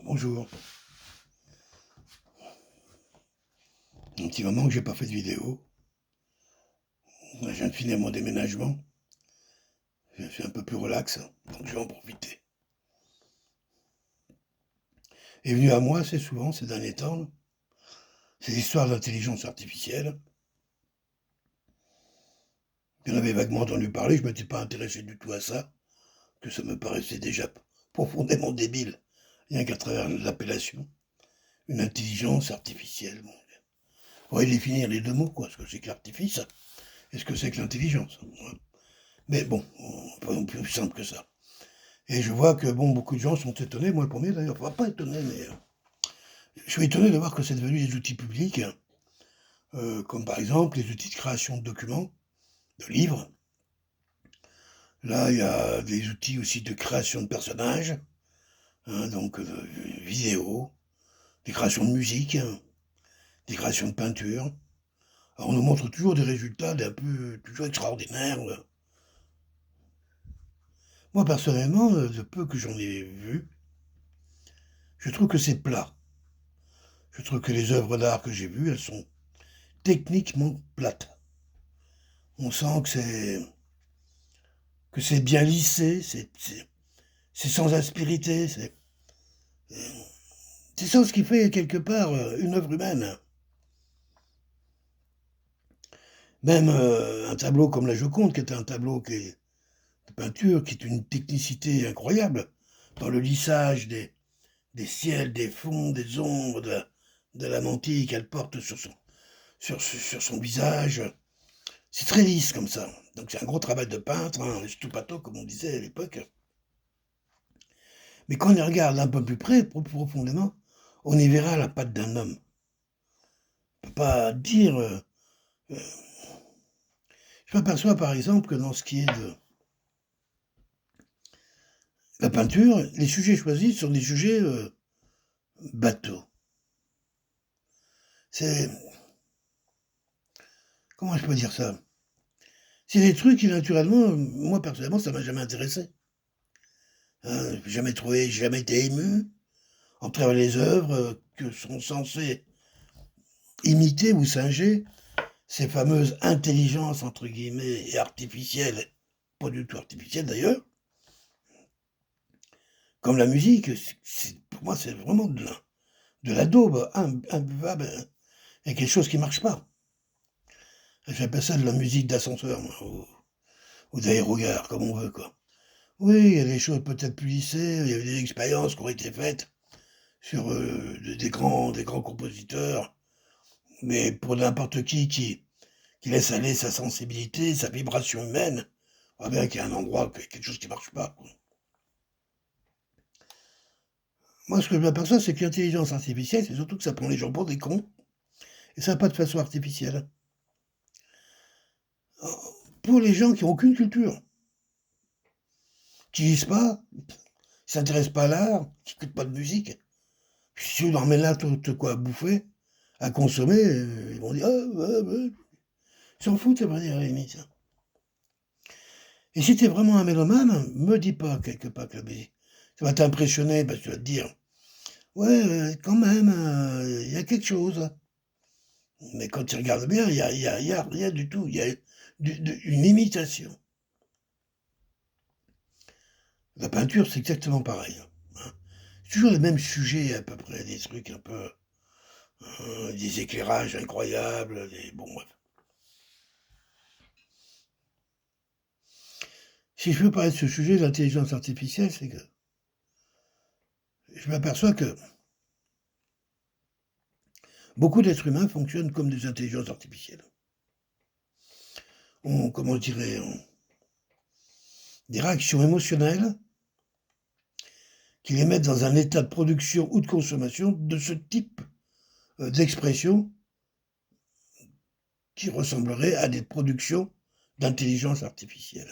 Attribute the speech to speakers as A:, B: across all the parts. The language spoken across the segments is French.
A: Bonjour. Un petit moment que j'ai pas fait de vidéo. Je viens de finir mon déménagement. Je suis un peu plus relax, donc je vais en profiter. Est venu à moi assez souvent ces derniers temps ces histoires d'intelligence artificielle. J'en avais vaguement entendu parler, je ne m'étais pas intéressé du tout à ça, que ça me paraissait déjà profondément débile, rien qu'à travers l'appellation. Une intelligence artificielle. Bon. Il faudrait définir les deux mots, quoi. Ce que c'est que l'artifice et ce que c'est que l'intelligence. Mais bon, pas non plus simple que ça. Et je vois que bon, beaucoup de gens sont étonnés, moi le premier d'ailleurs, enfin pas étonné, mais je suis étonné de voir que c'est devenu des outils publics, comme par exemple les outils de création de documents, de livres. Là, il y a des outils aussi de création de personnages, donc de vidéos, des créations de musique, des créations de peinture. Alors, on nous montre toujours des résultats d'un peu toujours extraordinaires. Moi, personnellement, de peu que j'en ai vu, je trouve que c'est plat. Je trouve que les œuvres d'art que j'ai vues, elles sont techniquement plates. On sent que c'est bien lissé, c'est sans aspérité, c'est ça ce qui fait quelque part une œuvre humaine. Même un tableau comme la Joconde, qui est un tableau de peinture, qui est une technicité incroyable, dans le lissage des ciels, des fonds, des ombres, de la mantille qu'elle porte sur son visage. C'est très lisse comme ça. Donc c'est un gros travail de peintre, stupato comme on disait à l'époque. Mais quand on y regarde un peu plus près, profondément, on y verra la patte d'un homme. On ne peut pas dire. Je m'aperçois par exemple que dans ce qui est de la peinture, les sujets choisis sont des sujets bateaux. C'est. Comment je peux dire ça? C'est des trucs qui, naturellement, moi personnellement, ça m'a jamais intéressé. Jamais été ému en travers les œuvres que sont censées imiter ou singer ces fameuses intelligences, entre guillemets, et artificielles, pas du tout artificielles d'ailleurs, comme la musique, pour moi, c'est vraiment de la daube, imbuvable, et quelque chose qui marche pas. J'appelle ça de la musique d'ascenseur, moi, ou d'aérogare, comme on veut, quoi. Oui, il y a des choses peut-être plus lissées, il y a eu des expériences qui ont été faites sur des grands compositeurs, mais pour n'importe qui laisse aller sa sensibilité, sa vibration humaine, on voit bien qu'il y a un endroit, quelque chose qui marche pas, quoi. Moi, ce que je m'aperçois, c'est que l'intelligence artificielle, c'est surtout que ça prend les gens pour des cons, et ça pas de façon artificielle. Pour les gens qui n'ont aucune culture, qui lisent pas, qui s'intéressent pas à l'art, qui n'écoutent pas de musique, si on leur met là tout quoi à bouffer, à consommer, ils vont dire: «Ah, ouais, ouais». Ils s'en foutent, ça veut dire, à la limite. Et si tu es vraiment un mélomane, me dis pas quelque part que la musique ça va t'impressionner parce que tu vas te dire: «Ouais, quand même, il y a quelque chose». Mais quand tu regardes bien, il y a rien du tout, il y a une imitation. La peinture, c'est exactement pareil, hein. C'est toujours les mêmes sujets à peu près, des trucs un peu, des éclairages incroyables, des bon bref. Si je veux parler de ce sujet de l'intelligence artificielle, c'est que je m'aperçois que beaucoup d'êtres humains fonctionnent comme des intelligences artificielles. Comment je dirais, des réactions émotionnelles qui les mettent dans un état de production ou de consommation de ce type d'expression qui ressemblerait à des productions d'intelligence artificielle.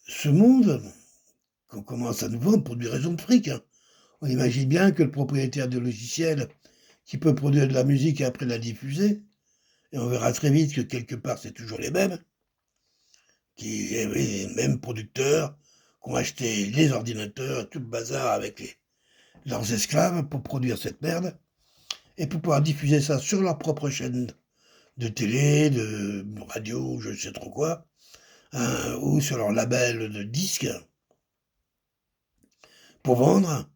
A: Ce monde qu'on commence à nous vendre pour des raisons de fric, hein. On imagine bien que le propriétaire de logiciel qui peut produire de la musique et après la diffuser, et on verra très vite que quelque part c'est toujours les mêmes, qui, eh oui, les mêmes producteurs ont acheté les ordinateurs, tout le bazar avec leurs esclaves pour produire cette merde, et pour pouvoir diffuser ça sur leur propre chaîne de télé, de radio, je ne sais trop quoi, ou sur leur label de disques, pour vendre,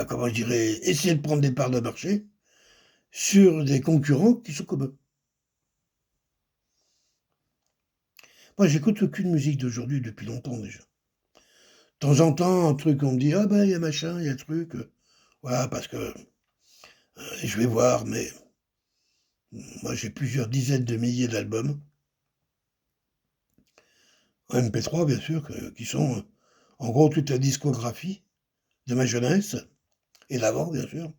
A: comment je dirais, essayer de prendre des parts de marché sur des concurrents qui sont comme eux. Moi, j'écoute aucune musique d'aujourd'hui depuis longtemps déjà. De temps en temps, un truc, on me dit: «Ah ben, il y a machin, il y a truc», voilà, parce que, je vais voir, mais moi, j'ai plusieurs dizaines de milliers d'albums, en MP3 bien sûr, qui sont, en gros, toute la discographie de ma jeunesse et d'avant, bien sûr.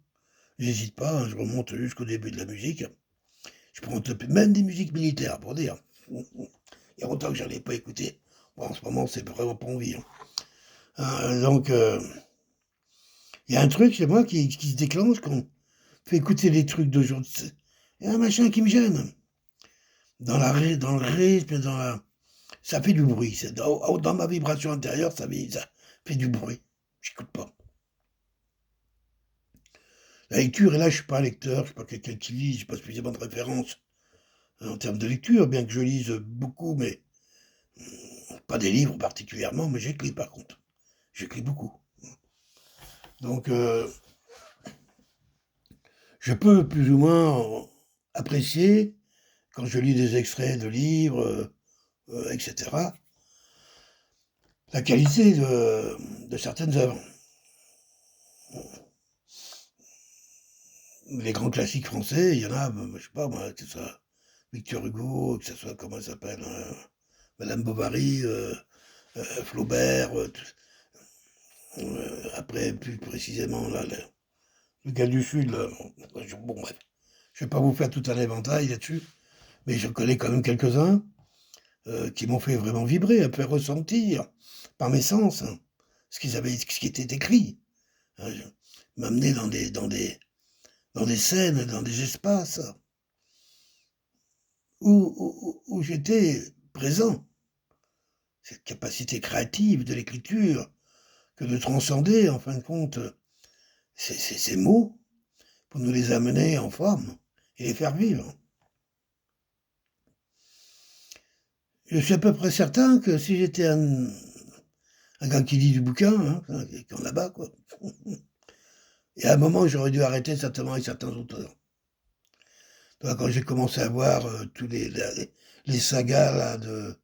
A: J'hésite pas, hein, je remonte jusqu'au début de la musique. Je prends même des musiques militaires, pour dire. Il y a longtemps que j'en ai pas écouté. Bon, en ce moment, c'est vraiment pas envie, hein. Donc, il y a un truc chez moi qui se déclenche quand on fait écouter des trucs d'aujourd'hui. Il y a un machin qui me gêne. Dans le rythme, ça fait du bruit. Dans ma vibration intérieure, ça fait du bruit. J'écoute pas. La lecture, et là, je suis pas un lecteur, je suis pas quelqu'un qui lit, j'ai pas spécialement de référence en termes de lecture, bien que je lise beaucoup, mais pas des livres particulièrement, mais j'écris par contre. J'écris beaucoup. Donc, je peux plus ou moins apprécier, quand je lis des extraits de livres, etc., la qualité de certaines œuvres. Les grands classiques français, il y en a, je sais pas moi, que ce soit Victor Hugo, que ce soit, comment elle s'appelle, Madame Bovary, Flaubert, après, plus précisément, là, le gars du Sud, là, bon, bref, je vais pas vous faire tout un éventail là-dessus, mais je connais quand même quelques-uns qui m'ont fait vraiment vibrer, un peu ressentir par mes sens, hein, ce qui était écrit, hein, m'amener dans des scènes, dans des espaces où j'étais présent. Cette capacité créative de l'écriture que de transcender, en fin de compte, ces mots pour nous les amener en forme et les faire vivre. Je suis à peu près certain que si j'étais un gars qui lit du bouquin, hein, qui en là-bas, quoi, et à un moment, j'aurais dû arrêter certainement avec certains auteurs. Donc, quand j'ai commencé à voir tous les sagas là,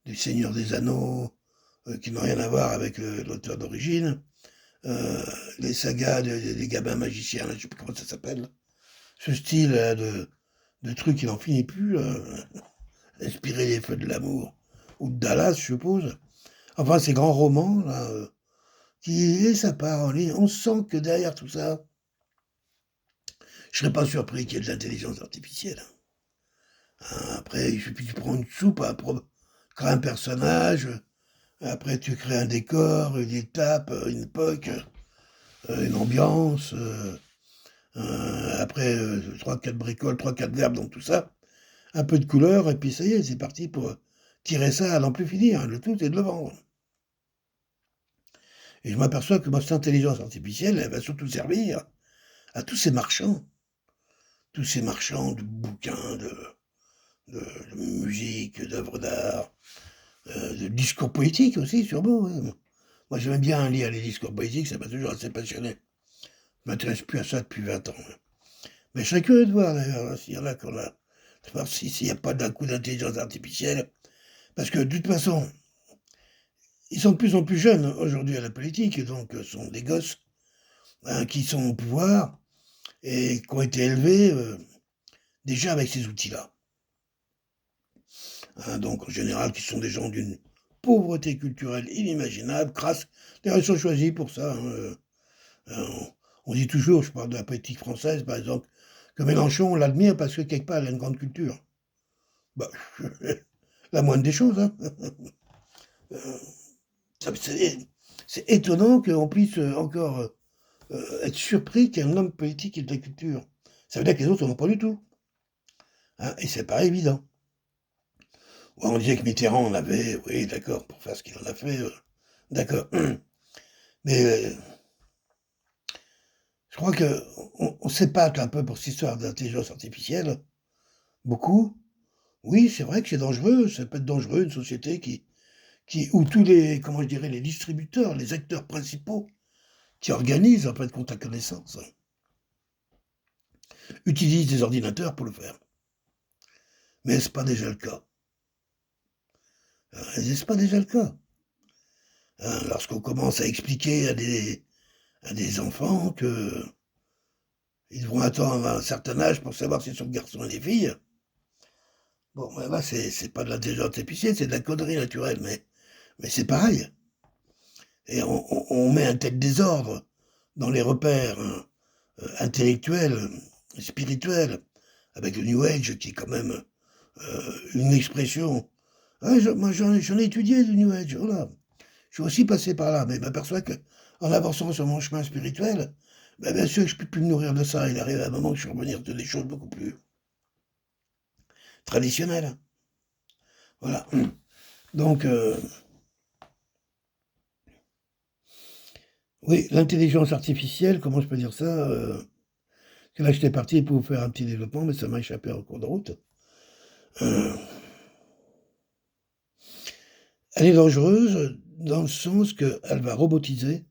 A: du Seigneur des Anneaux, qui n'ont rien à voir avec l'auteur d'origine, les sagas des gamins magiciens, là, je sais plus comment ça s'appelle, ce style là, de trucs qui n'en finit plus, inspiré des Feux de l'amour, ou de Dallas, je suppose. Enfin, ces grands romans, là, et ça part en ligne. On sent que derrière tout ça, je serais pas surpris qu'il y ait de l'intelligence artificielle. Après, il suffit de prendre une soupe, créer un personnage, après tu crées un décor, une étape, une époque, une ambiance, après 3-4 bricoles, 3-4 verbes dans tout ça, un peu de couleur, et puis ça y est, c'est parti pour tirer ça à n'en plus finir. Le tout, c'est de le vendre. Et je m'aperçois que cette intelligence artificielle, elle va surtout servir à tous ces marchands de bouquins, de musique, d'œuvres d'art, de discours politiques aussi, sûrement. Ouais. Moi, j'aime bien lire les discours politiques, ça m'a toujours assez passionné. Je m'intéresse plus à ça depuis 20 ans. Mais je serais curieux de voir, d'ailleurs, s'il y en a qu'on a, de voir s'il n'y a pas d'un coup d'intelligence artificielle. Parce que, de toute façon, ils sont de plus en plus jeunes aujourd'hui à la politique, et donc sont des gosses hein, qui sont au pouvoir et qui ont été élevés déjà avec ces outils-là. Hein, donc, en général, qui sont des gens d'une pauvreté culturelle inimaginable, crasse. D'ailleurs, ils sont choisis pour ça. Hein, on dit toujours, je parle de la politique française, par exemple, que Mélenchon, on l'admire parce que quelque part, il a une grande culture. Bah, la moindre des choses. Hein. C'est étonnant qu'on puisse encore être surpris qu'un homme politique ait de la culture. Ça veut dire que les autres n'en ont pas du tout. Hein, et c'est pas évident. Ouais, on disait que Mitterrand en avait, oui, d'accord, pour faire ce qu'il en a fait, d'accord. Mais je crois qu'on s'épate un peu pour cette histoire d'intelligence artificielle, beaucoup. Oui, c'est vrai que c'est dangereux, ça peut être dangereux, une société où tous les, comment je dirais, les distributeurs, les acteurs principaux qui organisent, en fait, compte à connaissance, utilisent des ordinateurs pour le faire. Mais est-ce pas déjà le cas? Est-ce pas déjà le cas? Lorsqu'on commence à expliquer à des enfants que ils vont attendre un certain âge pour savoir s'ils sont garçons et des filles. Bon, ben là, c'est pas de l'intelligence artificielle, c'est de la connerie naturelle, mais c'est pareil. Et on met un tel désordre dans les repères intellectuels, spirituels, avec le New Age, qui est quand même une expression. Ouais, moi, j'en ai étudié du New Age, voilà. Je suis aussi passé par là, mais je m'aperçois que, en avançant sur mon chemin spirituel, ben, bien sûr que je ne peux plus me nourrir de ça. Il arrive à un moment que je suis revenu sur des choses beaucoup plus traditionnelles. Voilà. Donc, oui, l'intelligence artificielle, comment je peux dire ça que là, j'étais parti pour vous faire un petit développement, mais ça m'a échappé en cours de route. Euh, Elle est dangereuse dans le sens qu'elle va robotiser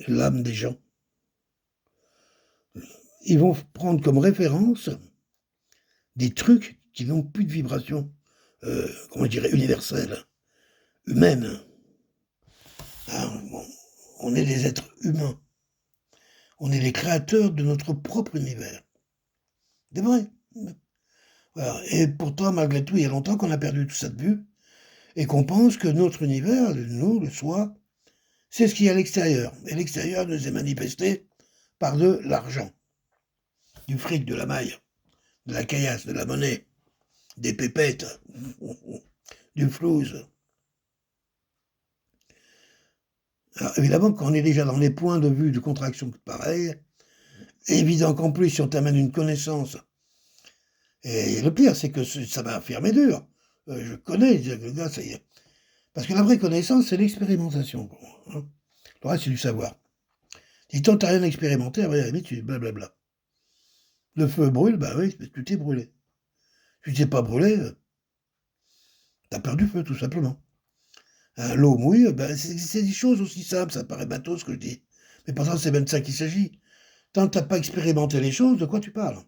A: l'âme des gens. Ils vont prendre comme référence des trucs qui n'ont plus de vibration, comment je dirais, universelle, humaine. Bon, on est des êtres humains. On est les créateurs de notre propre univers. C'est vrai. Voilà. Et pourtant, malgré tout, il y a longtemps qu'on a perdu tout ça de vue et qu'on pense que notre univers, nous, le soi, c'est ce qu'il y a à l'extérieur. Et l'extérieur nous est manifesté par de l'argent, du fric, de la maille, de la caillasse, de la monnaie, des pépettes, du flouze. Alors, évidemment, quand on est déjà dans les points de vue de contraction pareil, évident qu'en plus, si on t'amène une connaissance, et le pire, c'est que ça va fermer dur. Je connais, le gars, ça y est. Parce que la vraie connaissance, c'est l'expérimentation. Hein. Le reste, c'est du savoir. Si tant t'as rien expérimenté, à la limite, tu blablabla. Le feu brûle, bah oui, parce que tu t'es brûlé. Si tu t'es pas brûlé, t'as perdu feu, tout simplement. L'eau mouille, bah, c'est des choses aussi simples, ça paraît bateau ce que je dis. Mais pourtant, c'est même de ça qu'il s'agit. Tant que t'as pas expérimenté les choses, de quoi tu parles?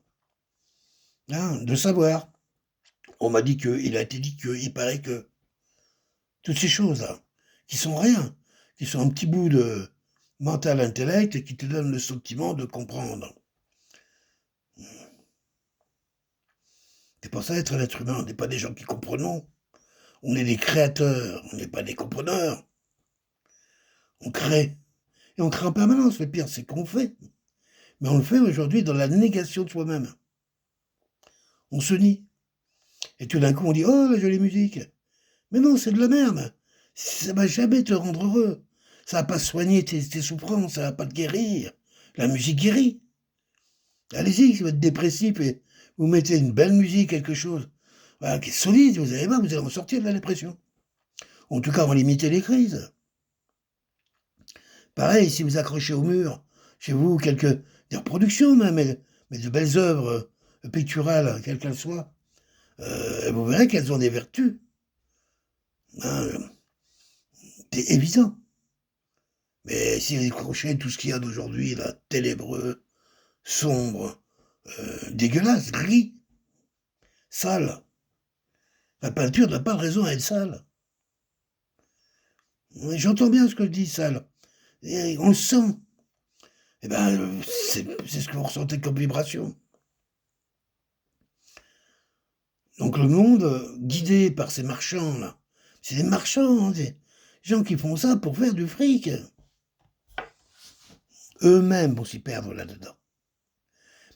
A: Hein, de savoir. On m'a dit que, il a été dit que, il paraît que, toutes ces choses-là, qui sont rien, qui sont un petit bout de mental intellect et qui te donnent le sentiment de comprendre. C'est pour ça être un être humain, on n'est pas des gens qui comprenons. On est des créateurs, on n'est pas des compreneurs. On crée. Et on crée en permanence. Le pire, c'est qu'on fait. Mais on le fait aujourd'hui dans la négation de soi-même. On se nie. Et tout d'un coup, on dit oh, la jolie musique. Mais non, c'est de la merde. Ça va jamais te rendre heureux. Ça va pas soigner tes souffrances, ça va pas te guérir. La musique guérit. Allez-y, si vous êtes dépressif et vous mettez une belle musique, quelque chose voilà, qui est solide, vous allez voir, vous allez en sortir de la dépression. En tout cas, on va limiter les crises. Pareil, si vous accrochez au mur, chez vous, des reproductions même, mais de belles œuvres picturales, quelles qu'elles soient, vous verrez qu'elles ont des vertus. Hein, c'est évident. Mais si vous accrochez tout ce qu'il y a d'aujourd'hui, là, ténébreux, sombre, dégueulasse, gris, sale, la peinture n'a pas de raison à être sale. J'entends bien ce que je dis, sale. Et on le sent. Eh ben, c'est ce que vous ressentez comme vibration. Donc le monde, guidé par ces marchands-là, c'est des marchands, hein, des gens qui font ça pour faire du fric. Eux-mêmes vont s'y perdre là-dedans.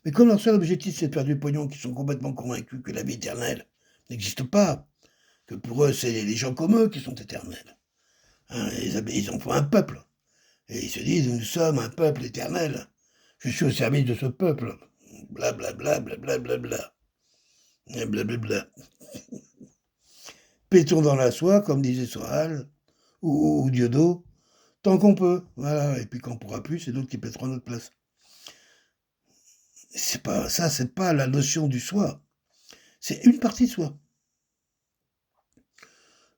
A: Mais comme leur seul objectif c'est de faire du pognon, qu'ils sont complètement convaincus que la vie éternelle n'existe pas, que pour eux c'est les gens comme eux qui sont éternels. Hein, ils en font un peuple. Et ils se disent, nous sommes un peuple éternel. Je suis au service de ce peuple. Blablabla, blablabla. Et blablabla. Pétons dans la soie, comme disait Soral, ou Dieudo, tant qu'on peut. Voilà, et puis quand on pourra plus, c'est d'autres qui pèteront à notre place. C'est pas ça, c'est pas la notion du soi. C'est une partie de soi.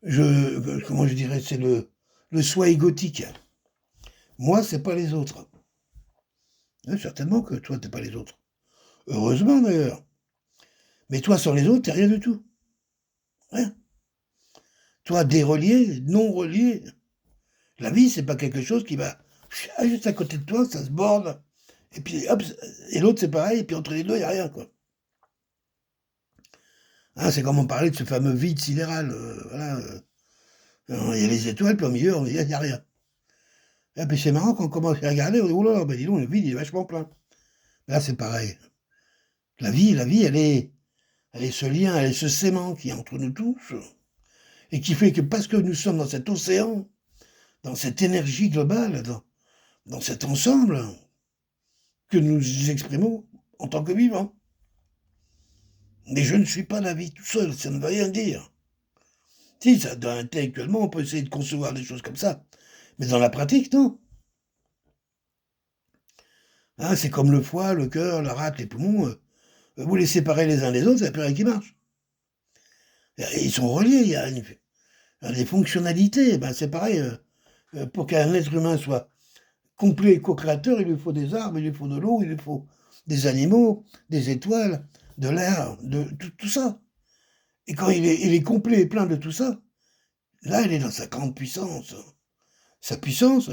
A: Comment je dirais, c'est le soi égotique. Moi, c'est pas les autres. Certainement que toi, t'es pas les autres. Heureusement d'ailleurs. Mais toi, sans les autres, t'es rien du tout. Rien. Toi, dérelié, non relié. La vie, c'est pas quelque chose qui va juste à côté de toi, ça se borne. Et puis, hop, et l'autre, c'est pareil, et puis entre les deux, il n'y a rien, quoi. Hein, c'est comme on parlait de ce fameux vide sidéral. Voilà, il y a les étoiles, puis au milieu, il n'y a rien. Et puis c'est marrant quand on commence à regarder, on dit, oh là là, ben dis donc, le vide, il est vachement plein. Là, c'est pareil. La vie, elle est ce lien, elle est ce sément qui est entre nous tous, et qui fait que parce que nous sommes dans cet océan, dans cette énergie globale, dans cet ensemble, que nous exprimons en tant que vivants. Mais je ne suis pas la vie tout seul, ça ne veut rien dire. Si, ça, intellectuellement, on peut essayer de concevoir des choses comme ça. Mais dans la pratique, non. Hein, c'est comme le foie, le cœur, la rate, les poumons. Vous les séparez les uns des autres, il n'y a plus rien qui marche. Ils sont reliés, il y a des fonctionnalités. Ben, c'est pareil. Pour qu'un être humain soit complet et co-créateur, il lui faut des arbres, il lui faut de l'eau, il lui faut des animaux, des étoiles, de l'air, de tout ça. Et quand il est complet et plein de tout ça, là, il est dans sa grande puissance. Sa puissance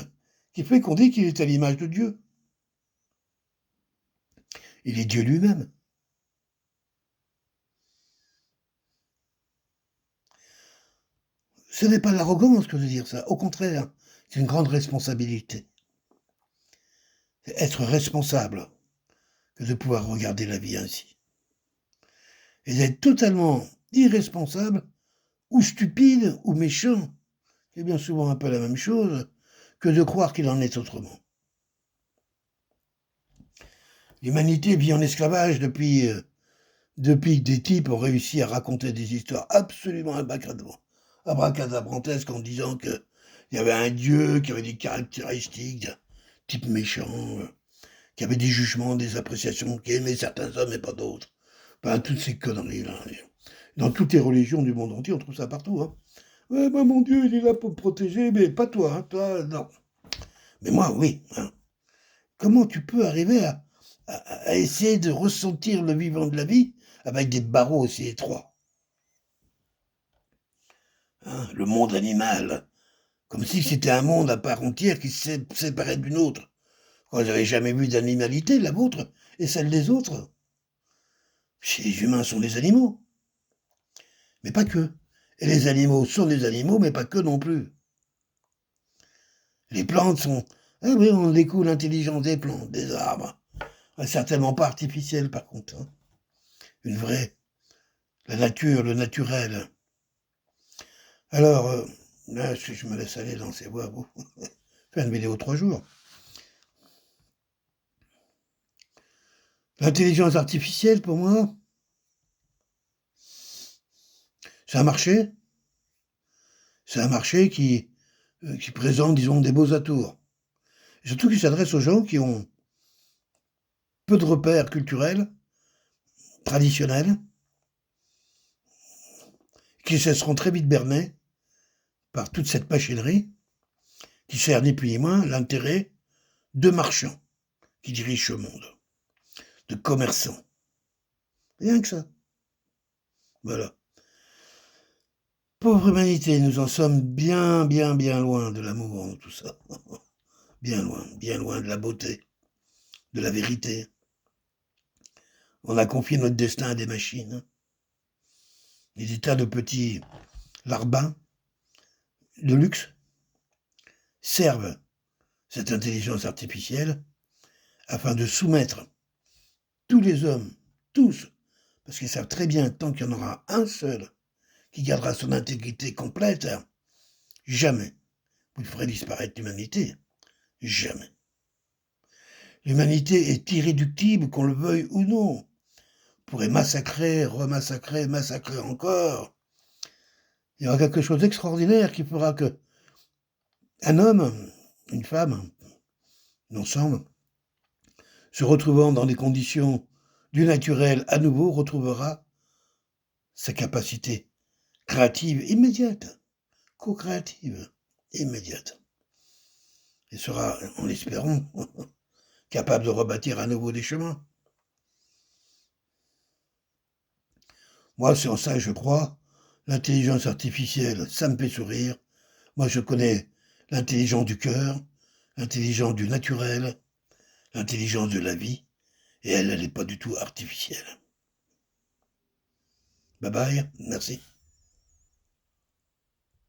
A: qui fait qu'on dit qu'il est à l'image de Dieu. Il est Dieu lui-même. Ce n'est pas l'arrogance que de dire ça. Au contraire, c'est une grande responsabilité. C'est être responsable que de pouvoir regarder la vie ainsi. Et d'être totalement irresponsable, ou stupide, ou méchant, c'est bien souvent un peu la même chose, que de croire qu'il en est autrement. L'humanité vit en esclavage depuis que des types ont réussi à raconter des histoires absolument abracadabrantesques en disant qu'il y avait un dieu qui avait des caractéristiques d'un type méchant, qui avait des jugements, des appréciations, qui aimait certains hommes et pas d'autres. Enfin, toutes ces conneries-là. Dans toutes les religions du monde entier, on trouve ça partout. Hein. Ouais, bah, mon Dieu, il est là pour me protéger, mais pas toi, hein, toi, non. Mais moi, oui. Hein. Comment tu peux arriver à essayer de ressentir le vivant de la vie avec des barreaux aussi étroits? Hein, le monde animal, comme si c'était un monde à part entière qui se séparait d'une autre. Vous n'avez jamais vu d'animalité, la vôtre et celle des autres? Les humains sont des animaux, mais pas que. Et les animaux sont des animaux, mais pas que non plus. Les plantes sont... Ah oui, on découvre l'intelligence des plantes, des arbres. Certainement pas artificielle, par contre. Hein. Une vraie. La nature, le naturel. Alors, là, si je me laisse aller dans ces voies, bon, faire une vidéo 3 jours. L'intelligence artificielle, pour moi, c'est un marché. C'est un marché qui présente, disons, des beaux atours. Et surtout qui s'adresse aux gens qui ont peu de repères culturels, traditionnels, qui se seront très vite bernés par toute cette machinerie qui sert ni plus ni moins l'intérêt de marchands qui dirigent le monde, de commerçants. Rien que ça. Voilà. Pauvre humanité, nous en sommes bien, bien, bien loin de l'amour, de tout ça. Bien loin de la beauté, de la vérité. On a confié notre destin à des machines, des tas de petits larbins de luxe servent cette intelligence artificielle afin de soumettre tous les hommes, tous, parce qu'ils savent très bien que tant qu'il y en aura un seul qui gardera son intégrité complète, jamais vous ferez disparaître l'humanité. Jamais. L'humanité est irréductible, qu'on le veuille ou non. pourrait massacrer, remassacrer, massacrer encore. Il y aura quelque chose d'extraordinaire qui fera que un homme, une femme, ensemble, se retrouvant dans des conditions du naturel à nouveau, retrouvera sa capacité créative immédiate, co-créative immédiate, et sera, en l'espérant, capable de rebâtir à nouveau des chemins. Moi, c'est en ça que je crois. L'intelligence artificielle, ça me fait sourire. Moi, je connais l'intelligence du cœur, l'intelligence du naturel, l'intelligence de la vie, et elle n'est pas du tout artificielle. Bye bye, merci.